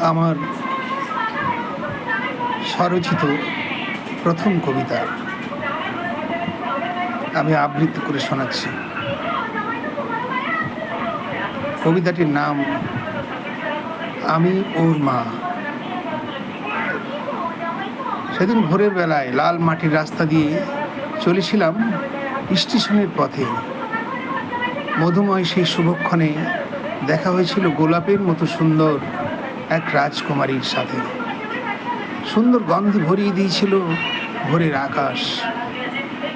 আমার স্বরচিত প্রথম কবিতা আমি আবৃত্তি করে শোনাচ্ছি। কবিতাটির নাম আমি ওর মা। সেদিন ভোরের বেলায় লাল মাটির রাস্তা দিয়ে চলেছিলাম স্টেশনের পথে। মধুময় সেই শুভক্ষণে দেখা হয়েছিল গোলাপের মতো সুন্দর এক রাজকুমারীর সাথে। সুন্দর গন্ধে ভরিয়ে দিয়েছিল ভোরের আকাশ।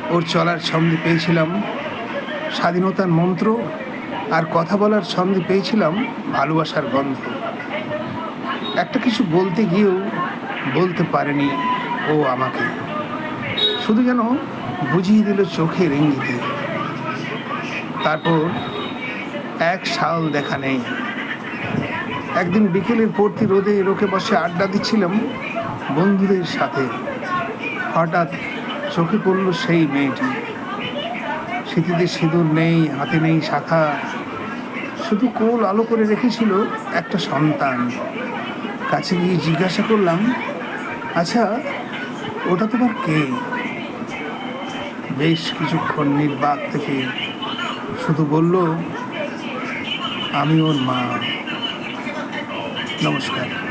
ওর চলার ছন্দে পেয়েছিলাম স্বাধীনতার মন্ত্র, আর কথা বলার ছন্দে পেয়েছিলাম ভালোবাসার গন্ধ। একটা কিছু বলতে গিয়েও বলতে পারেনি ও আমাকে, শুধু যেন বুঝিয়ে দিল চোখের ইঙ্গিতে। তারপর এক সাল দেখা নেই। একদিন বিকেলের পড়তি রোদে রোকে বসে আড্ডা দিচ্ছিলাম বন্ধুদের সাথে। হঠাৎ চোখে পড়ল সেই মেয়েটি। স্মৃতিতে সিঁদুর নেই, হাতে নেই শাখা, শুধু কোল আলো করে রেখেছিল একটা সন্তান। কাছে গিয়ে জিজ্ঞাসা করলাম, আচ্ছা ওটা তোমার কে? বেশ কিছুক্ষণ নির্বাক থেকে শুধু বলল, আমি ওর মা। নমস্কার।